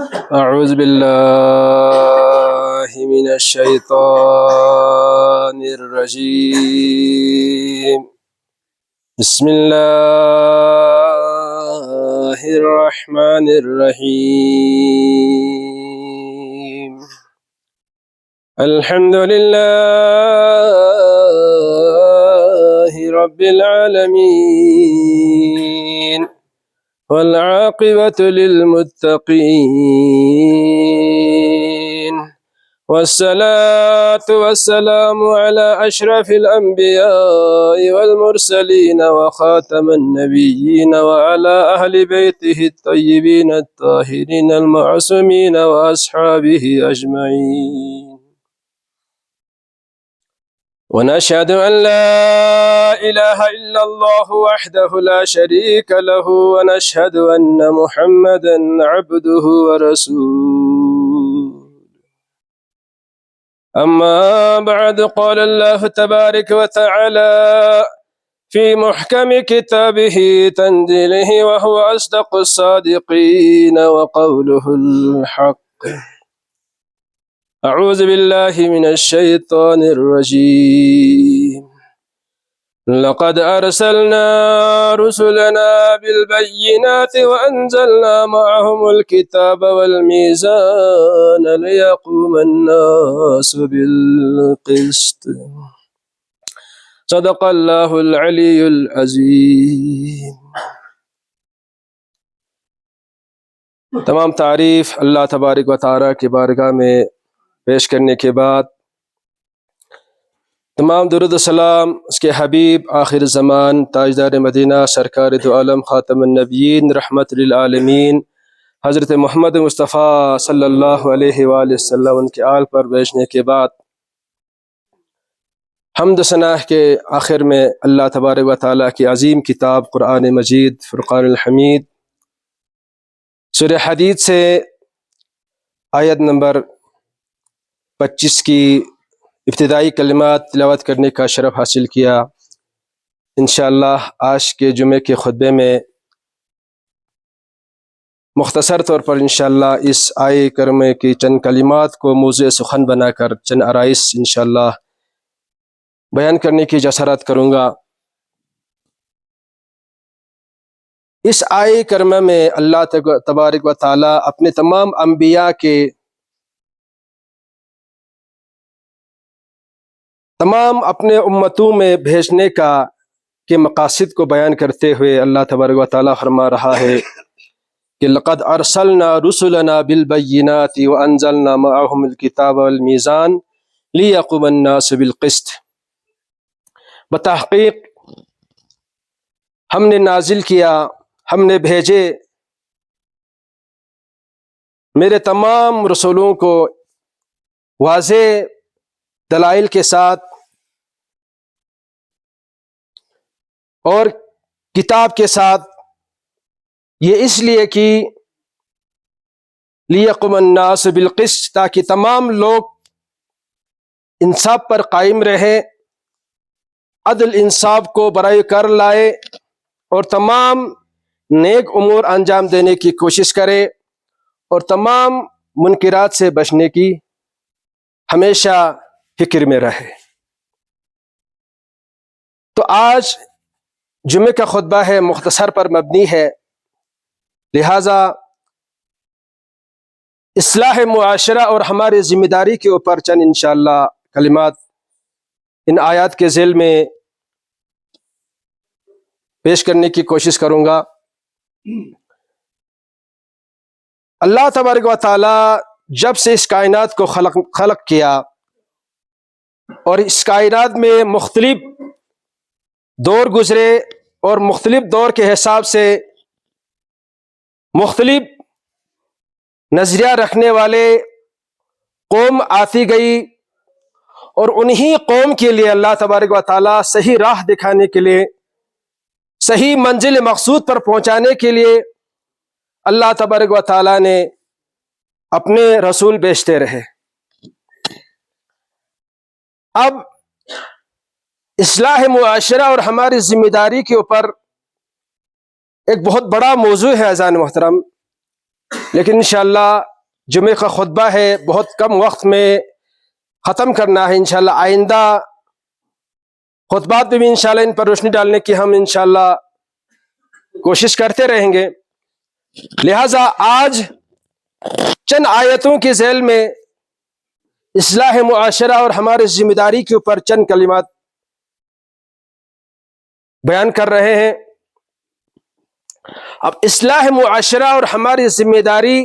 أعوذ بالله من الشيطان الرجيم. بسم الله الرحمن الرحيم. الحمد لله رب العالمين والعاقبة للمتقين والصلاة والسلام على أشرف الأنبياء والمرسلين وخاتم النبيين وعلى أهل بيته الطيبين الطاهرين المعصومين وأصحابه أجمعين. ونشهد أن لا إله إلا الله وحده لا شريك له ونشهد أن محمدا عبده ورسوله. أما بعد، قال الله تبارك وتعالى في محكم كتابه تنزيله وهو أصدق الصادقين وقوله الحق. أعوذ بالله من الشيطان الرجيم. لقد أرسلنا رسلنا بالبينات وأنزلنا معهم الكتاب والميزان ليقوم الناس بالقسط. صدق الله العلي العظيم. تمام تعریف اللہ تبارک و تعالیٰ کی بارگاہ میں پیش کرنے کے بعد تمام درود و سلام اس کے حبیب آخر زمان تاجدار مدینہ سرکار دو عالم خاتم النبیین رحمت للعالمین حضرت محمد مصطفیٰ صلی اللہ علیہ وآلہ وسلم ان کے آل پر بھیجنے کے بعد حمد و ثنا کے آخر میں اللہ تبارک و تعالیٰ کی عظیم کتاب قرآن مجید فرقان الحمید سورہ حدید سے آیت نمبر 25 کی ابتدائی کلمات تلاوت کرنے کا شرف حاصل کیا۔ انشاءاللہ آج کے جمعے کے خطبے میں مختصر طور پر انشاءاللہ اس آیے کریمہ کی چند کلمات کو موضوع سخن بنا کر چند آرائش انشاءاللہ بیان کرنے کی جسارت کروں گا۔ اس آیے کریمہ میں اللہ تبارک و تعالیٰ اپنے تمام انبیاء کے تمام اپنے امتوں میں بھیجنے کے مقاصد کو بیان کرتے ہوئے اللہ تبارک و تعالیٰ فرما رہا ہے کہ لقد ارسلنا رسلنا بالبینات وانزلنا معهم الکتاب والمیزان لیقوم الناس بالقسط۔ بتحقیق ہم نے نازل کیا، ہم نے بھیجے میرے تمام رسولوں کو واضح دلائل کے ساتھ اور کتاب کے ساتھ، یہ اس لیے کہ لیقوم الناس بالقسط، تاکہ تمام لوگ انصاف پر قائم رہیں، عدل انصاف کو برائے کر لائے اور تمام نیک امور انجام دینے کی کوشش کرے اور تمام منکرات سے بچنے کی ہمیشہ فکر میں رہے۔ تو آج جمعے کا خطبہ ہے، مختصر پر مبنی ہے، لہٰذا اصلاح معاشرہ اور ہماری ذمہ داری کے اوپر چند انشاءاللہ کلمات ان آیات کے ذیل میں پیش کرنے کی کوشش کروں گا۔ اللہ تبارک و تعالی جب سے اس کائنات کو خلق کیا اور اس کائنات میں مختلف دور گزرے اور مختلف دور کے حساب سے مختلف نظریہ رکھنے والے قوم آتی گئی اور انہی قوم کے لیے اللہ تبارک و تعالی صحیح راہ دکھانے کے لیے، صحیح منزل مقصود پر پہنچانے کے لیے اللہ تبارک و تعالی نے اپنے رسول بھیجتے رہے۔ اب اصلاح معاشرہ اور ہماری ذمہ داری کے اوپر ایک بہت بڑا موضوع ہے عزیزان محترم، لیکن انشاءاللہ جمعے کا خطبہ ہے، بہت کم وقت میں ختم کرنا ہے انشاءاللہ۔ آئندہ خطبات میں بھی انشاءاللہ ان پر روشنی ڈالنے کی ہم انشاءاللہ کوشش کرتے رہیں گے۔ لہٰذا آج چند آیتوں کی ذیل میں اصلاح معاشرہ اور ہماری ذمہ داری کے اوپر چند کلمات بیان کر رہے ہیں۔ اب اصلاح معاشرہ اور ہماری ذمہ داری،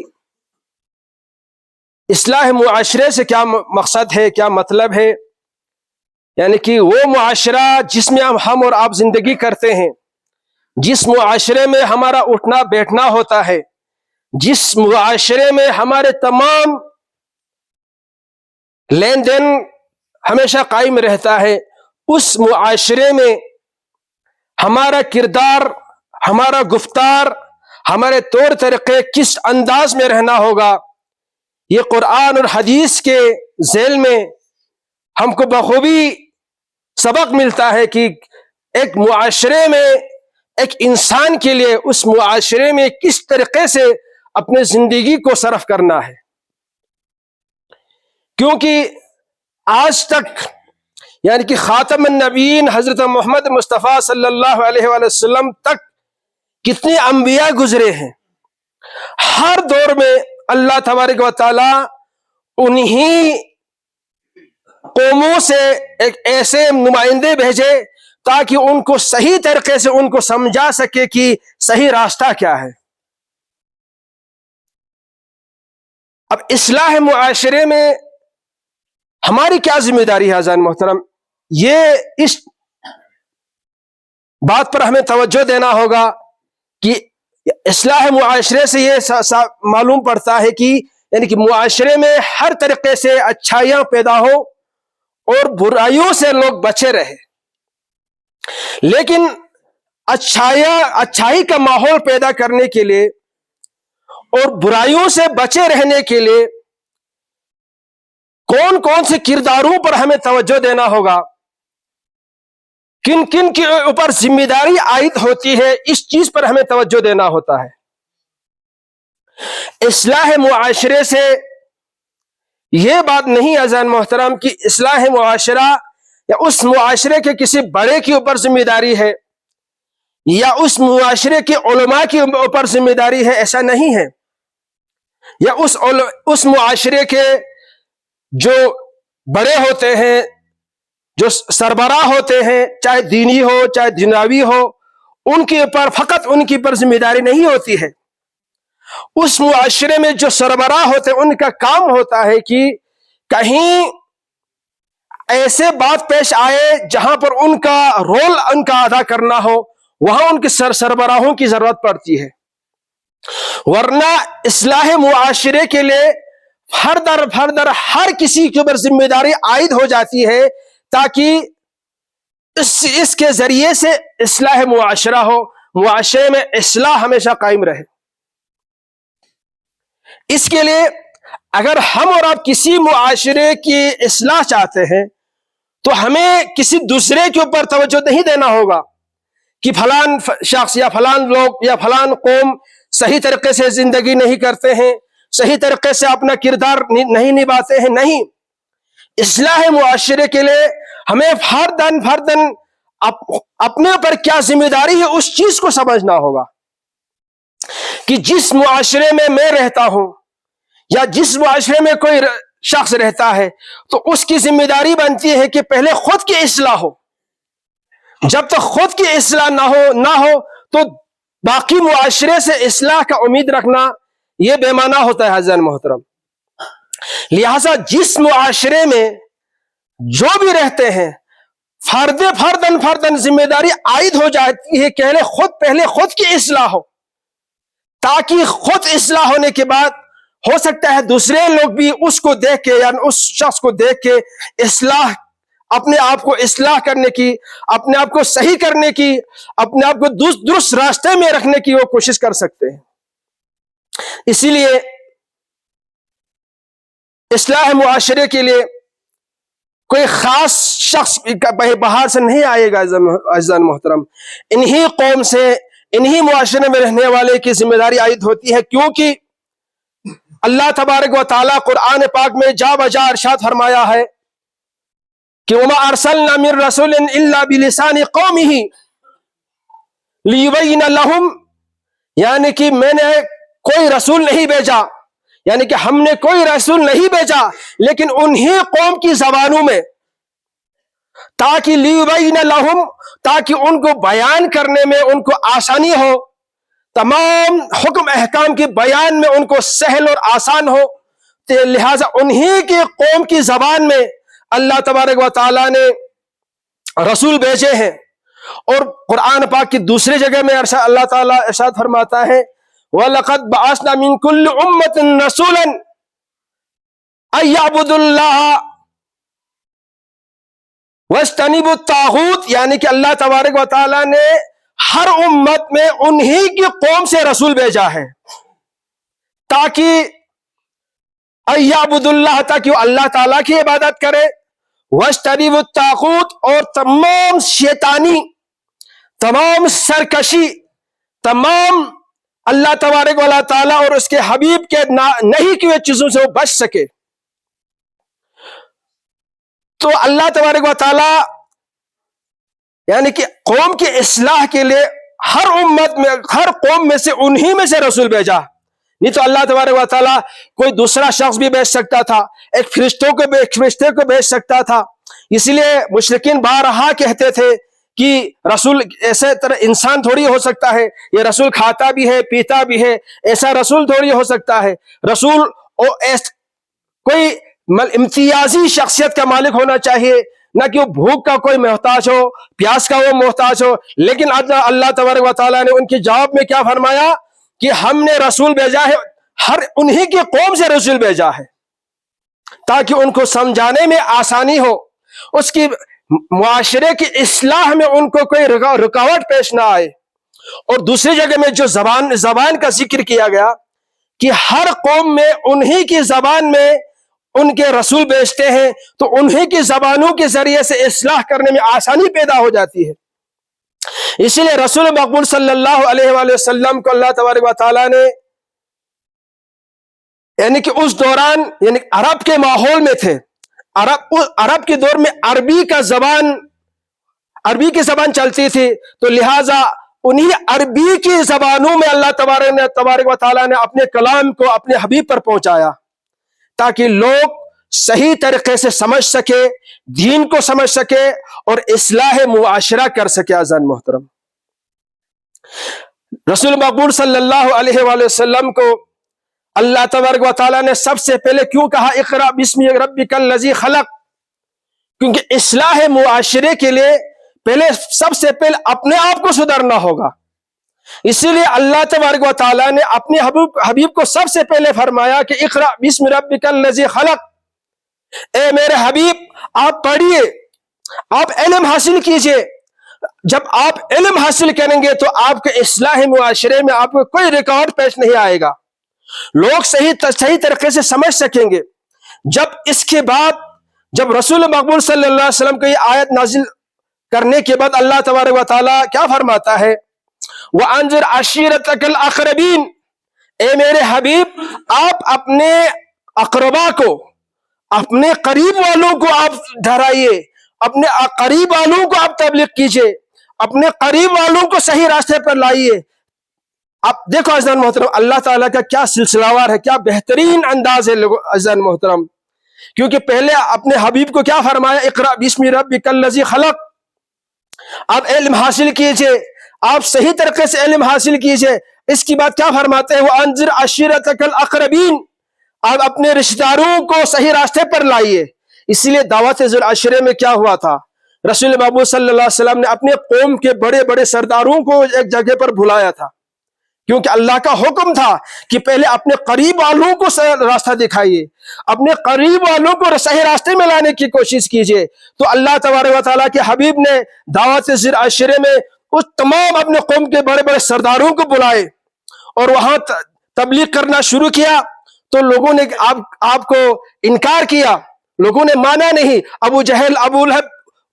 اصلاح معاشرے سے کیا مقصد ہے، کیا مطلب ہے؟ یعنی کہ وہ معاشرہ جس میں ہم اور آپ زندگی کرتے ہیں، جس معاشرے میں ہمارا اٹھنا بیٹھنا ہوتا ہے، جس معاشرے میں ہمارے تمام لین دین ہمیشہ قائم رہتا ہے، اس معاشرے میں ہمارا کردار، ہمارا گفتار، ہمارے طور طریقے کس انداز میں رہنا ہوگا، یہ قرآن اور حدیث کے ذیل میں ہم کو بخوبی سبق ملتا ہے کہ ایک معاشرے میں ایک انسان کے لیے اس معاشرے میں کس طریقے سے اپنے زندگی کو صرف کرنا ہے۔ کیونکہ آج تک یعنی کہ خاتم النبیین حضرت محمد مصطفیٰ صلی اللہ علیہ وآلہ وسلم تک کتنے انبیاء گزرے ہیں، ہر دور میں اللہ تبارک و تعالی انہی قوموں سے ایک ایسے نمائندے بھیجے تاکہ ان کو صحیح طریقے سے ان کو سمجھا سکے کہ صحیح راستہ کیا ہے۔ اب اصلاح معاشرے میں ہماری کیا ذمہ داری ہے حضرات محترم؟ یہ اس بات پر ہمیں توجہ دینا ہوگا کہ اصلاح معاشرے سے یہ معلوم پڑتا ہے کہ یعنی کہ معاشرے میں ہر طریقے سے اچھائیاں پیدا ہو اور برائیوں سے لوگ بچے رہے۔ لیکن اچھائی کا ماحول پیدا کرنے کے لیے اور برائیوں سے بچے رہنے کے لیے کون کون سے کرداروں پر ہمیں توجہ دینا ہوگا، کن کن کے اوپر ذمہ داری عائد ہوتی ہے، اس چیز پر ہمیں توجہ دینا ہوتا ہے۔ اصلاح معاشرے سے یہ بات نہیں عزیزان محترم کہ اصلاح معاشرہ یا اس معاشرے کے کسی بڑے کے اوپر ذمہ داری ہے یا اس معاشرے کے علماء کے اوپر ذمہ داری ہے، ایسا نہیں ہے۔ یا اس معاشرے کے جو بڑے ہوتے ہیں، جو سربراہ ہوتے ہیں، چاہے دینی ہو چاہے دنیاوی ہو، ان کے اوپر فقط ان کی پر ذمہ داری نہیں ہوتی ہے۔ اس معاشرے میں جو سربراہ ہوتے ہیں ان کا کام ہوتا ہے کہ کہیں ایسے بات پیش آئے جہاں پر ان کا رول ان کا ادا کرنا ہو، وہاں ان کے سربراہوں کی ضرورت پڑتی ہے۔ ورنہ اصلاح معاشرے کے لیے فردر ہر کسی کے اوپر ذمہ داری عائد ہو جاتی ہے تاکہ اس کے ذریعے سے اصلاح معاشرہ ہو، معاشرے میں اصلاح ہمیشہ قائم رہے۔ اس کے لیے اگر ہم اور آپ کسی معاشرے کی اصلاح چاہتے ہیں تو ہمیں کسی دوسرے کے اوپر توجہ نہیں دینا ہوگا کہ فلان شخص یا فلان لوگ یا فلان قوم صحیح طریقے سے زندگی نہیں کرتے ہیں، صحیح طریقے سے اپنا کردار نہیں نبھاتے ہیں۔ نہیں، اصلاح معاشرے کے لیے ہمیں فردن اپنے اوپر کیا ذمہ داری ہے اس چیز کو سمجھنا ہوگا کہ جس معاشرے میں میں رہتا ہوں یا جس معاشرے میں کوئی شخص رہتا ہے تو اس کی ذمہ داری بنتی ہے کہ پہلے خود کی اصلاح ہو۔ جب تک خود کی اصلاح نہ ہو تو باقی معاشرے سے اصلاح کا امید رکھنا یہ بے معنی ہوتا ہے حضرات محترم۔ لہذا جس معاشرے میں جو بھی رہتے ہیں فردن ذمہ داری عائد ہو جاتی ہے کہ پہلے خود کی اصلاح ہو، تاکہ خود اصلاح ہونے کے بعد ہو سکتا ہے دوسرے لوگ بھی اس کو دیکھ کے یا اس شخص کو دیکھ کے اپنے آپ کو اصلاح کرنے کی، اپنے آپ کو صحیح کرنے کی، اپنے آپ کو درست راستے میں رکھنے کی وہ کوشش کر سکتے ہیں۔ اسی لیے اصلاح معاشرے کے لیے کوئی خاص شخص باہر سے نہیں آئے گا عزیزان محترم، انہی قوم سے انہی معاشرے میں رہنے والے کی ذمہ داری عائد ہوتی ہے، کیونکہ اللہ تبارک و تعالیٰ قرآن پاک میں جا بجا ارشاد فرمایا ہے کہ وَمَا أَرْسَلْنَا مِن رَسُولٍ إِلَّا بِلِسَانِ قَوْمِهِ لِيُبَيِّنَ لَهُمْ، یعنی کہ میں نے کوئی رسول نہیں بھیجا، یعنی کہ ہم نے کوئی رسول نہیں بھیجا لیکن انہی قوم کی زبانوں میں، تاکہ لِيُبَيِّنَ لَهُمْ، تاکہ ان کو بیان کرنے میں ان کو آسانی ہو، تمام حکم احکام کی بیان میں ان کو سہل اور آسان ہو، تو لہٰذا انہی کی قوم کی زبان میں اللہ تبارک و تعالیٰ نے رسول بھیجے ہیں۔ اور قرآن پاک کی دوسری جگہ میں اللہ تعالیٰ ارشاد فرماتا ہے وَلَقَدْ بَعَثْنَا مِن كُلِّ أُمَّةٍ رَسُولًا أَن يَعْبُدُوا اللَّهَ وَاجْتَنِبُوا الطَّاغُوتَ، یعنی کہ اللہ تبارک و تعالیٰ نے ہر امت میں انہی کی قوم سے رسول بھیجا ہے تاکہ أن يعبدوا اللہ، تاکہ وہ اللہ تعالیٰ کی عبادت کرے، وَاجْتَنِبُوا الطَّاغُوتَ، اور تمام شیطانی، تمام سرکشی، تمام اللہ تبارک و تعالیٰ اور اس کے حبیب کے نہیں کی ہوئی چیزوں سے وہ بچ سکے۔ تو اللہ تبارک و تعالیٰ یعنی کہ قوم کی اصلاح کے لیے ہر امت میں، ہر قوم میں سے انہی میں سے رسول بھیجا، نہیں تو اللہ تبارک و تعالیٰ کوئی دوسرا شخص بھی بھیج سکتا تھا، ایک فرشتے کو بھیج سکتا تھا۔ اسی لیے مشرکین بارہا کہتے تھے کہ رسول ایسے طرح انسان تھوڑی ہو سکتا ہے، یہ رسول کھاتا بھی ہے پیتا بھی ہے، ایسا رسول تھوڑی ہو سکتا ہے، رسول کوئی امتیازی شخصیت کا مالک ہونا چاہیے، نہ کہ وہ بھوک کا کوئی محتاج ہو، پیاس کا وہ محتاج ہو۔ لیکن اللہ تبارک و تعالیٰ نے ان کے جواب میں کیا فرمایا کہ ہم نے رسول بھیجا ہے، ہر انہی کی قوم سے رسول بھیجا ہے تاکہ ان کو سمجھانے میں آسانی ہو، اس کی معاشرے کی اصلاح میں ان کو کوئی رکاوٹ پیش نہ آئے۔ اور دوسری جگہ میں جو زبان کا ذکر کیا گیا کہ ہر قوم میں انہی کی زبان میں ان کے رسول بھیجتے ہیں تو انہی کی زبانوں کے ذریعے سے اصلاح کرنے میں آسانی پیدا ہو جاتی ہے۔ اسی لیے رسول مقبول صلی اللہ علیہ وآلہ وسلم کو اللہ تبارک و تعالیٰ نے یعنی کہ اس دوران یعنی عرب کے ماحول میں تھے، عرب کے دور میں عربی کی زبان چلتی تھی، تو لہٰذا انہی عربی کی زبانوں میں اللہ تبارک و تعالیٰ نے اپنے کلام کو اپنے حبیب پر پہنچایا تاکہ لوگ صحیح طریقے سے سمجھ سکے، دین کو سمجھ سکے اور اصلاح معاشرہ کر سکے۔ عزیزان محترم، رسول مقبول صلی اللہ علیہ وآلہ وسلم کو اللہ تبارک و تعالیٰ نے سب سے پہلے کیوں کہا اقرأ بسم ربک الذی خلق؟ کیونکہ اصلاح معاشرے کے لیے سب سے پہلے اپنے آپ کو سدھرنا ہوگا۔ اسی لیے اللہ تبارک و تعالیٰ نے اپنے حبیب کو سب سے پہلے فرمایا کہ اقرأ بسم ربک الذی خلق، اے میرے حبیب آپ پڑھیے، آپ علم حاصل کیجئے۔ جب آپ علم حاصل کریں گے تو آپ کے اصلاح معاشرے میں آپ کو کوئی رکاوٹ پیش نہیں آئے گا، لوگ صحیح طریقے سے سمجھ سکیں گے۔ اس کے بعد جب رسول مقبول صلی اللہ علیہ وسلم کو یہ آیت نازل کرنے کے بعد اللہ تبارک و تعالیٰ کیا فرماتا ہے وَأَنذِرْ عَشِيرَتَكَ الْأَقْرَبِينَ، اے میرے حبیب آپ اپنے اقربا کو، اپنے قریب والوں کو آپ ڈرائیے، اپنے قریب والوں کو آپ تبلیغ کیجئے، اپنے قریب والوں کو صحیح راستے پر لائیے۔ اب دیکھو عزیزان محترم، اللہ تعالیٰ کا کیا سلسلہ وار ہے، کیا بہترین انداز ہے عزیزان محترم، کیونکہ پہلے اپنے حبیب کو کیا فرمایا اقرأ بسم ربک الذی خلق، آپ علم حاصل کیجئے، آپ صحیح طریقے سے علم حاصل کیجئے۔ اس کی بات کیا فرماتے ہیں وَأَنذِرْ عَشِيرَتَكَ الْأَقْرَبِينَ، آپ اپنے رشتہ داروں کو صحیح راستے پر لائیے۔ اسی لیے دعوت ذی العشرے میں کیا ہوا تھا، رسول محبوب صلی اللہ علیہ وسلم نے اپنے قوم کے بڑے بڑے سرداروں کو ایک جگہ پر بلایا تھا، کیونکہ اللہ کا حکم تھا کہ پہلے اپنے قریب والوں کو راستہ دکھائیے، اپنے قریب والوں کو صحیح راستے میں لانے کی کوشش کیجئے۔ تو اللہ تبارک و تعالیٰ کے حبیب نے دعوت ذی العشرے میں اس تمام اپنے قوم کے بڑے بڑے سرداروں کو بلائے اور وہاں تبلیغ کرنا شروع کیا، تو لوگوں نے آپ کو انکار کیا، لوگوں نے مانا نہیں۔ ابو جہل، ابو لہب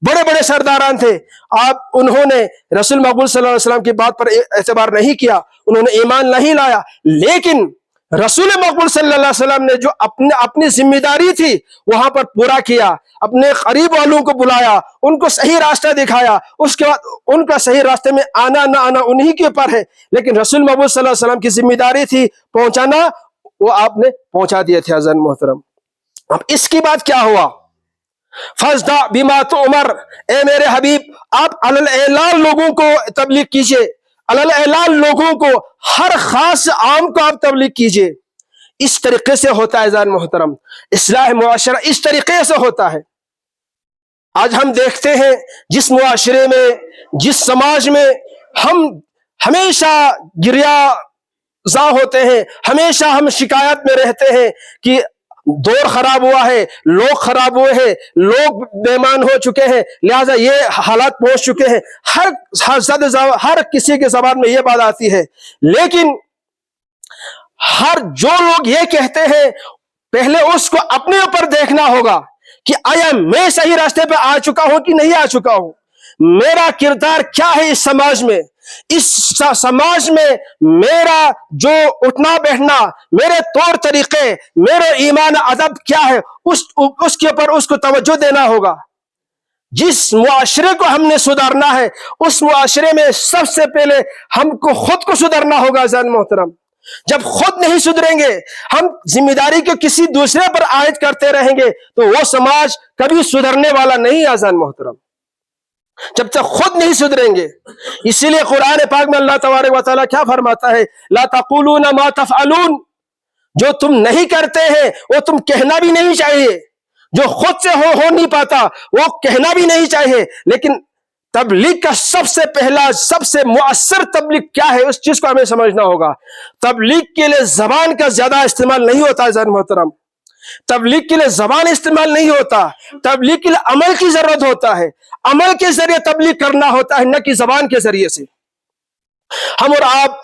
بڑے بڑے سرداران تھے، انہوں نے رسول مقبول صلی اللہ علیہ وسلم کی بات پر اعتبار نہیں کیا، انہوں نے ایمان نہیں لایا۔ لیکن رسول مقبول صلی اللہ علیہ وسلم نے جو اپنی ذمہ داری تھی وہاں پر پورا کیا، اپنے قریب والوں کو بلایا، ان کو صحیح راستہ دکھایا، اس کے بعد ان کا صحیح راستے میں آنا نہ آنا انہی کے اوپر ہے، لیکن رسول مقبول صلی اللہ علیہ وسلم کی ذمہ داری تھی پہنچانا، وہ آپ نے پہنچا دیے تھے عزیزان محترم۔ اب اس کی بات کیا ہوا؟ فَاصْدَعْ بِمَا تُؤْمَرْ، اے میرے حبیب آپ علی الاعلان لوگوں کو تبلیغ کیجئے، علی الاعلان لوگوں کو، ہر خاص عام کو آپ تبلیغ کیجئے۔ اس طریقے سے ہوتا ہے عزیزان محترم، اصلاح معاشرہ اس طریقے سے ہوتا ہے۔ آج ہم دیکھتے ہیں جس معاشرے میں، جس سماج میں ہم ہمیشہ گریہ زاں ہوتے ہیں، ہمیشہ ہم شکایت میں رہتے ہیں کہ دور خراب ہوا ہے، لوگ خراب ہوئے ہیں، لوگ بیمان ہو چکے ہیں، لہذا یہ حالات پہنچ چکے ہیں، ہر کسی کے زبان میں یہ بات آتی ہے، لیکن جو لوگ یہ کہتے ہیں پہلے اس کو اپنے اوپر دیکھنا ہوگا کہ آیا میں صحیح راستے پہ آ چکا ہوں کہ نہیں آ چکا ہوں، میرا کردار کیا ہے اس سماج میں، اس سماج میں میرا جو اٹھنا بیٹھنا، میرے طور طریقے، میرا ایمان ادب کیا ہے، اس کے اوپر اس کو توجہ دینا ہوگا۔ جس معاشرے کو ہم نے سدھارنا ہے اس معاشرے میں سب سے پہلے ہم کو خود کو سدھارنا ہوگا عزیزان محترم۔ جب خود نہیں سدھریں گے، ہم ذمہ داری کو کسی دوسرے پر عائد کرتے رہیں گے تو وہ سماج کبھی سدھرنے والا نہیں عزیزان محترم، جب تک خود نہیں سدھریں گے۔ اسی لیے قرآن پاک میں اللہ تبارک و تعالیٰ کیا فرماتا ہے؟ لا تقولون ما تفعلون، جو تم نہیں کرتے ہیں وہ تم کہنا بھی نہیں چاہیے، جو خود سے ہو نہیں پاتا وہ کہنا بھی نہیں چاہیے، لیکن تبلیغ کا سب سے پہلا، سب سے مؤثر تبلیغ کیا ہے اس چیز کو ہمیں سمجھنا ہوگا۔ تبلیغ کے لیے زبان کا زیادہ استعمال نہیں ہوتا عزیزان محترم، تبلیغ کے لیے زبان استعمال نہیں ہوتا، تبلیغ کے لیے عمل کی ضرورت ہوتا ہے، عمل کے ذریعے تبلیغ کرنا ہوتا ہے، نہ کہ زبان کے ذریعے سے۔ ہم اور آپ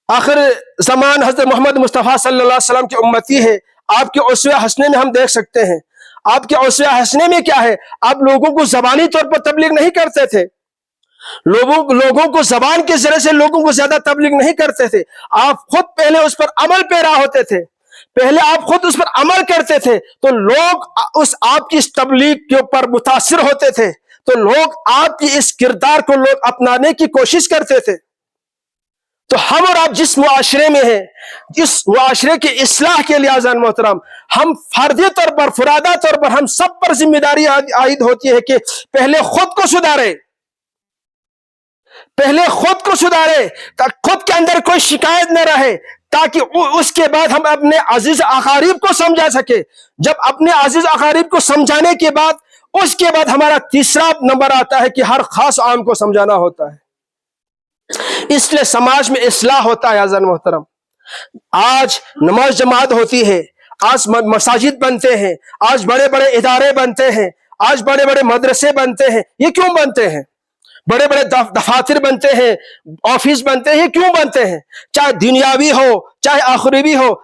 آخر زمان حضرت محمد مصطفیٰ صلی اللہ علیہ وسلم کی امتی ہے، آپ کے اسوہ حسنے میں ہم دیکھ سکتے ہیں۔ آپ کے اسوہ حسنے میں کیا ہے؟ آپ لوگوں کو زبانی طور پر تبلیغ نہیں کرتے تھے، لوگوں کو زبان کے ذریعے سے لوگوں کو زیادہ تبلیغ نہیں کرتے تھے، آپ خود پہلے اس پر عمل پیرا ہوتے تھے، پہلے آپ خود اس پر عمل کرتے تھے تو لوگ آپ کی اس تبلیغ کے اوپر متاثر ہوتے تھے، تو لوگ آپ کی اس کردار کو لوگ اپنانے کی کوشش کرتے تھے۔ تو ہم اور آپ جس معاشرے میں ہیں، جس معاشرے کی اصلاح کے لیے عزیزان محترم، ہم فردی طور پر، فرادہ طور پر ہم سب پر ذمہ داری عائد ہوتی ہے کہ پہلے خود کو سدھارے، پہلے خود کو سدھارے، خود کے اندر کوئی شکایت نہ رہے، تاکہ اس کے بعد ہم اپنے عزیز اقارب کو سمجھا سکے۔ جب اپنے عزیز اقارب کو سمجھانے کے بعد، اس کے بعد ہمارا تیسرا نمبر آتا ہے کہ ہر خاص عام کو سمجھانا ہوتا ہے۔ اس لیے سماج میں اصلاح ہوتا ہے عزیزان محترم۔ آج نماز جماعت ہوتی ہے، آج مساجد بنتے ہیں، آج بڑے بڑے ادارے بنتے ہیں، آج بڑے بڑے مدرسے بنتے ہیں۔ یہ کیوں بنتے ہیں؟ بڑے بڑے دفاتر بنتے ہیں، آفس بنتے ہیں، یہ کیوں بنتے ہیں؟ چاہے دنیاوی ہو چاہے آخروی ہو،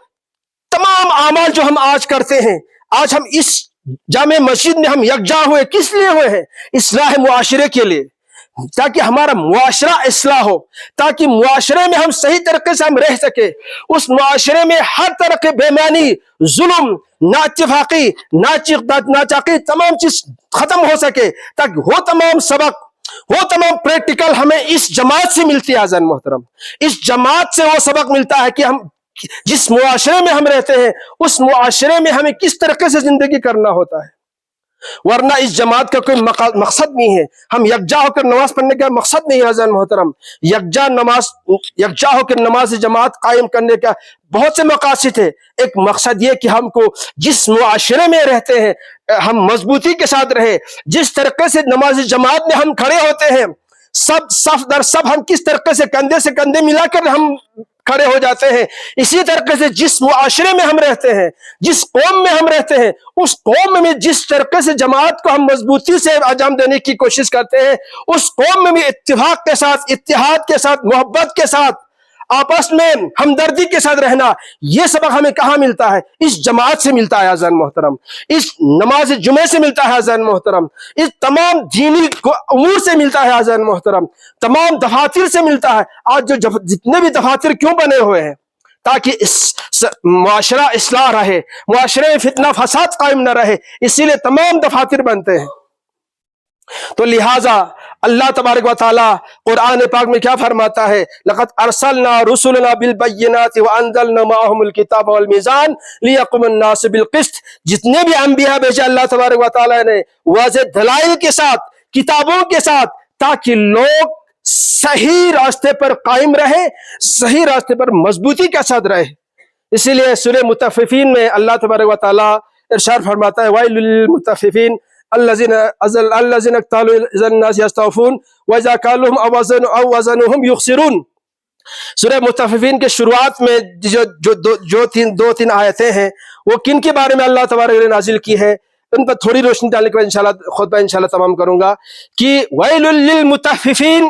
تمام اعمال جو ہم آج کرتے ہیں، آج ہم اس جامع مسجد میں ہم یکجا ہوئے کس لیے ہوئے ہیں؟ اصلاح معاشرے کے لیے، تاکہ ہمارا معاشرہ اصلاح ہو، تاکہ معاشرے میں ہم صحیح طریقے سے ہم رہ سکے، اس معاشرے میں ہر طرح کے بے ایمانی، ظلم، نااتفاقی، ناچاقی تمام چیز ختم ہو سکے، تاکہ وہ تمام سبق، وہ تمام پریکٹیکل ہمیں اس جماعت سے ملتی ہے عزیزان محترم۔ اس جماعت سے وہ سبق ملتا ہے کہ ہم جس معاشرے میں ہم رہتے ہیں اس معاشرے میں ہمیں کس طریقے سے زندگی کرنا ہوتا ہے، ورنہ اس جماعت کا کوئی مقصد نہیں ہے۔ ہم یکجا ہو کر نماز پڑھنے کا مقصد نہیں ہے عزیزان محترم، یکجا ہو کر نماز جماعت قائم کرنے کا بہت سے مقاصد ہے۔ ایک مقصد یہ کہ ہم کو جس معاشرے میں رہتے ہیں ہم مضبوطی کے ساتھ رہے، جس طریقے سے نماز جماعت میں ہم کھڑے ہوتے ہیں، سب صف در صف ہم کس طریقے سے کندھے سے کندھے ملا کر ہم کھڑے ہو جاتے ہیں، اسی طریقے سے جس معاشرے میں ہم رہتے ہیں، جس قوم میں ہم رہتے ہیں، اس قوم میں جس طریقے سے جماعت کو ہم مضبوطی سے انجام دینے کی کوشش کرتے ہیں، اس قوم میں بھی اتفاق کے ساتھ، اتحاد کے ساتھ، محبت کے ساتھ، آپس میں ہمدردی کے ساتھ رہنا، یہ سبق ہمیں کہاں ملتا ہے؟ اس جماعت سے ملتا ہے عزیزان محترم، اس نماز جمعے سے ملتا ہے عزیزان محترم، اس تمام دینی امور سے ملتا ہے عزیزان محترم، تمام دفاتر سے ملتا ہے۔ آج جو جتنے بھی دفاتر کیوں بنے ہوئے ہیں؟ تاکہ معاشرہ اصلاح رہے، معاشرے میں فتنہ فساد قائم نہ رہے، اسی لیے تمام دفاتر بنتے ہیں۔ تو لہٰذا اللہ تبارک و تعالی قرآن پاک میں کیا فرماتا ہے؟ لقد ارسلنا رسلنا بالبینات وانزلنا معهم الکتاب والمیزان لیقوم الناس بالقسط۔ جتنے بھی انبیاء بھیجے اللہ تبارک و تعالی نے واضح دلائل کے ساتھ، کتابوں کے ساتھ، تاکہ لوگ صحیح راستے پر قائم رہے، صحیح راستے پر مضبوطی کے ساتھ رہے۔ اسی لیے سورہ مطففین میں اللہ تبارک و تعالی ارشاد فرماتا ہے ویل للمطففین الذین اکتالوا اذا الناس یستوفون واذا کالوهم او وزنوهم یخسرون۔ سورہ مطففین کے شروعات میں جو دو تین آیتیں ہیں وہ کن کے بارے میں اللہ تبارک نے نازل کی ہے، ان پر تھوڑی روشنی ڈالنے کے بعد انشاءاللہ خطبہ انشاءاللہ تمام کروں گا کہ ویل للمطففین،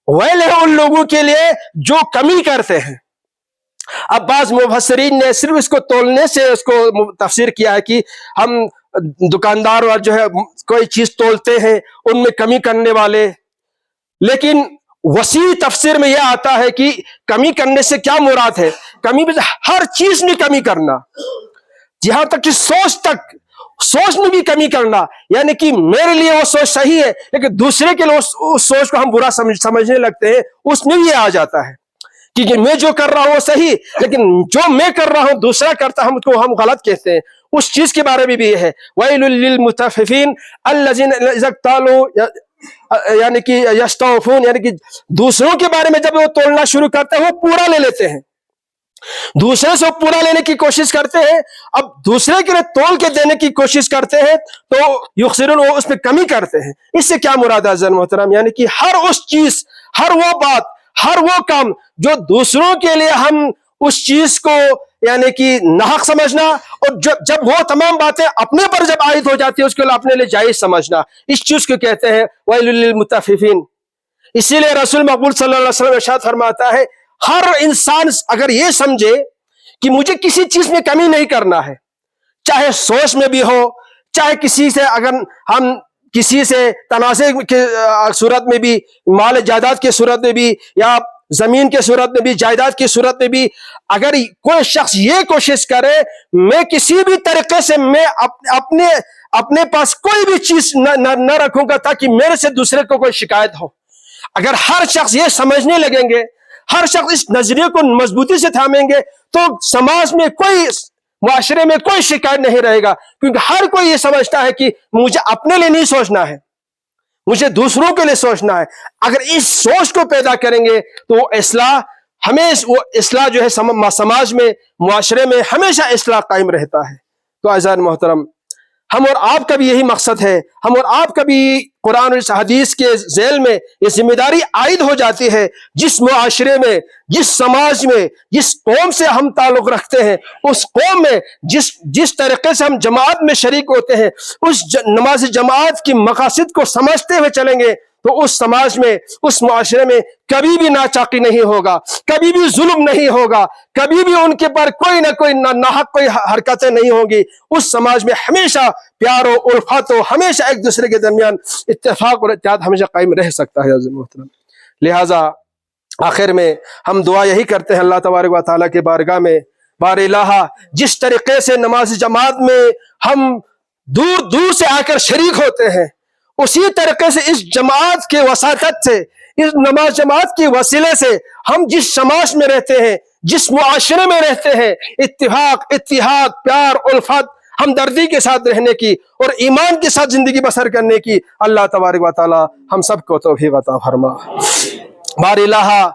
ویل ہے ان لوگوں کے لیے جو کمی کرتے ہیں۔ اب بعض مفسرین نے صرف اس کو تولنے سے اس کو تفسیر کیا ہے کہ ہم دکاندار اور جو ہے کوئی چیز تولتے ہیں ان میں کمی کرنے والے، لیکن وسیع تفسیر میں یہ آتا ہے کہ کمی کرنے سے کیا مراد ہے؟ کمی میں ہر چیز میں کمی کرنا، جہاں تک کہ سوچ میں بھی کمی کرنا، یعنی کہ میرے لیے وہ سوچ صحیح ہے لیکن دوسرے کے لیے اس سوچ کو ہم برا سمجھنے لگتے ہیں، اس میں بھی یہ آ جاتا ہے کیونکہ میں جو کر رہا ہوں وہ صحیح، لیکن جو میں کر رہا ہوں دوسرا کرتا ہم کو ہم غلط کہتے ہیں۔ اس چیز کے بارے میں بھی یہ ہے وَيْلٌ لِّلْمُطَفِّفِينَ الَّذِينَ إِذَا اكْتَالُوا یعنی کہ یستوفون، یعنی کہ دوسروں کے بارے میں جب وہ تولنا شروع کرتے ہیں وہ پورا لے لیتے ہیں، دوسرے سے پورا لینے کی کوشش کرتے ہیں، اب دوسرے کے لیے تول کے دینے کی کوشش کرتے ہیں تو یخسرون، وہ اس میں کمی کرتے ہیں۔ اس سے کیا مراد ہے عزیزان محترم؟ یعنی کہ ہر اس چیز، ہر وہ بات، ہر وہ کام جو دوسروں کے لیے ہم اس چیز کو یعنی کہ ناحق سمجھنا، اور جب وہ تمام باتیں اپنے پر جب عائد ہو جاتی ہے اس کے لیے اپنے لیے جائز سمجھنا، اس چیز کو کہتے ہیں وَيْلٌ لِّلْمُطَفِّفِينَ۔ اسی لیے رسول مقبول صلی اللہ علیہ وسلم ارشاد فرماتا ہے ہر انسان اگر یہ سمجھے کہ مجھے کسی چیز میں کمی نہیں کرنا ہے، چاہے سوچ میں بھی ہو، چاہے کسی سے اگر ہم کسی سے تنازع کی صورت میں بھی، مال جائیداد کی صورت میں بھی، یا زمین کی صورت میں بھی، جائیداد کی صورت میں بھی، اگر کوئی شخص یہ کوشش کرے میں کسی بھی طریقے سے میں اپنے پاس کوئی بھی چیز نہ رکھوں گا تاکہ میرے سے دوسرے کو کوئی شکایت ہو، اگر ہر شخص یہ سمجھنے لگیں گے، ہر شخص اس نظریے کو مضبوطی سے تھامیں گے تو سماج میں معاشرے میں کوئی شکایت نہیں رہے گا، کیونکہ ہر کوئی یہ سمجھتا ہے کہ مجھے اپنے لیے نہیں سوچنا ہے، مجھے دوسروں کے لیے سوچنا ہے۔ اگر اس سوچ کو پیدا کریں گے تو وہ اصلاح جو ہے سماج میں، معاشرے میں ہمیشہ اصلاح قائم رہتا ہے۔ تو عزیزان محترم، ہم اور آپ کا بھی یہی مقصد ہے، ہم اور آپ کا بھی قرآن اور حدیث کے ذیل میں یہ ذمہ داری عائد ہو جاتی ہے، جس معاشرے میں، جس سماج میں، جس قوم سے ہم تعلق رکھتے ہیں، اس قوم میں جس طریقے سے ہم جماعت میں شریک ہوتے ہیں، اس نماز جماعت کی مقاصد کو سمجھتے ہوئے چلیں گے تو اس سماج میں، اس معاشرے میں کبھی بھی ناچاقی نہیں ہوگا، کبھی بھی ظلم نہیں ہوگا، کبھی بھی ان کے پر کوئی نہ کوئی ناحق کوئی حرکتیں نہیں ہوں گی۔ اس سماج میں ہمیشہ پیار و الفت و ہمیشہ ایک دوسرے کے درمیان اتفاق اور اتحاد ہمیشہ قائم رہ سکتا ہے عزیز محترم۔ لہٰذا آخر میں ہم دعا یہی کرتے ہیں اللہ تبارک و تعالیٰ کے بارگاہ میں، بار الہ جس طریقے سے نماز جماعت میں ہم دور دور سے آ کر شریک ہوتے ہیں، اسی طریقے سے اس جماعت کے وساطت سے، اس نماز جماعت کے وسیلے سے ہم جس سماج میں رہتے ہیں، جس معاشرے میں رہتے ہیں، اتفاق، اتحاد، پیار، الفت، ہمدردی کے ساتھ رہنے کی اور ایمان کے ساتھ زندگی بسر کرنے کی اللہ تبارک و تعالی ہم سب کو توفیق عطا فرما۔ بار الہ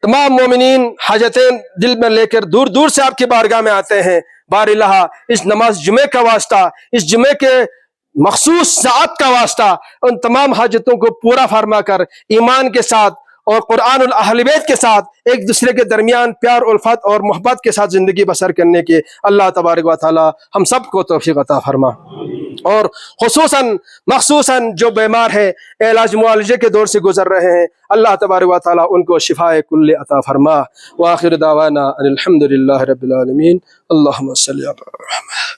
تمام مومنین حاجتیں دل میں لے کر دور دور سے آپ کی بارگاہ میں آتے ہیں، بار الہ اس نماز جمعے کا واسطہ، اس جمعے کے مخصوص ساعت کا واسطہ ان تمام حاجتوں کو پورا فرما کر ایمان کے ساتھ اور قرآن اہل بیت کے ساتھ ایک دوسرے کے درمیان پیار الفت اور محبت کے ساتھ زندگی بسر کرنے کے اللہ تبارک و تعالی ہم سب کو توفیق عطا فرما۔ اور مخصوصاً جو بیمار ہیں، علاج معالجے کے دور سے گزر رہے ہیں، اللہ تبارک و تعالی ان کو شفاء کل عطا فرما۔ وآخر دعوانا ان الحمدللہ رب العالمین۔ اللہم صلی علی محمد۔